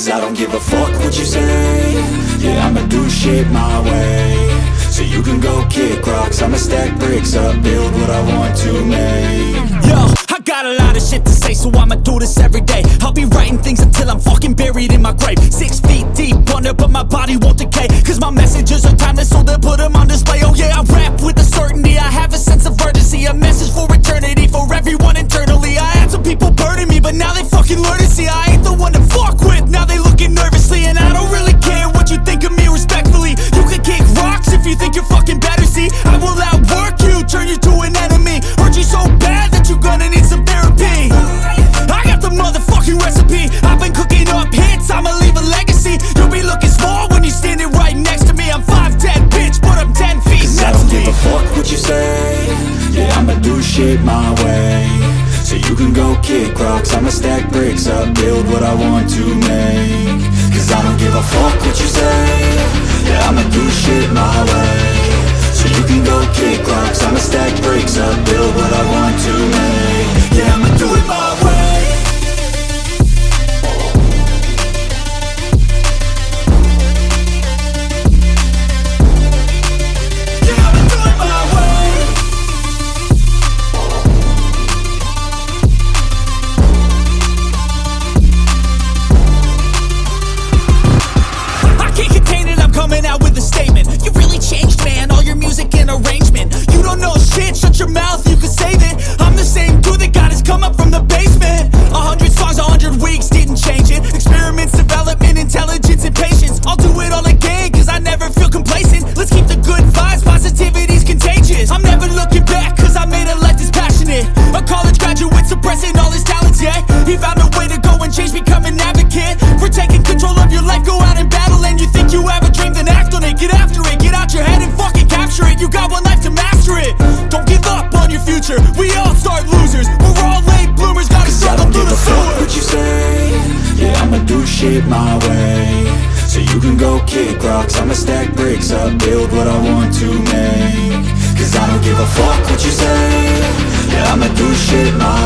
Cause I don't give a fuck what you say. Yeah, I'ma do shit my way. So you can go kick rocks, I'ma stack bricks up, build what I want to make. Yo, I got a lot of shit to say, so I'ma do this every day. I'll be writing things until I'm fucking buried in my grave. 6 feet deep under, but my body won't decay. Cause my messages are timeless, so they'll put them on display. Oh yeah, I rap with a certainty, I have a sense of urgency. A message for eternity, for everyone internally. I had some people burning me, but now they fucking learn to see I ain't the one to fuck with, now they looking nervously. And I don't really care what you think of me, respectfully. You can kick rocks if you think you're fucking better, see. I will outwork you, turn you to an enemy. Hurt you so bad that you're gonna need some therapy. I got the motherfucking recipe, I've been cooking up hits, I'ma leave a legacy. You'll be looking small when you're standing right next to me. I'm 5'10", bitch, but I'm 10 feet Cause next I don't to me. give a fuck what you say. Yeah, I'ma do shit my way. So you can go kick rocks, I'ma stack bricks up, build what I want to make. Cause I don't give a fuck what you say. Yeah, I'ma do shit my way. So you can go kick rocks, I'ma stack bricks up, build what I want to make. Yeah, I'ma do it my way. Coming out with a statement. You really changed, man, all your music and arrangement. You don't know shit, shut your mouth, you can save it. I'm the same dude that got his come up from the basement. 100 songs, 100 weeks, didn't change it. Experiments, development, intelligence, and patience. I'll do it all again, cause I never feel complacent. Let's keep the good vibes, positivity's contagious. I'm never looking back, cause I made a life that's passionate. A college graduate suppressing all his talents, yeah. He found a way to go and change, become an advocate. For taking control of your life, go out and battle. And you think you have a dream, then act on it. Get after it, get out your head and fucking capture it. You got one life to master it. Don't give up on your future, we all start losers. We're all late bloomers, gotta struggle through the sewer. What you say? Yeah, I'ma do shit my way. So you can go kick rocks, I'ma stack bricks up, build what I want to make. Cause I don't give a fuck what you say. Yeah, I'ma do shit my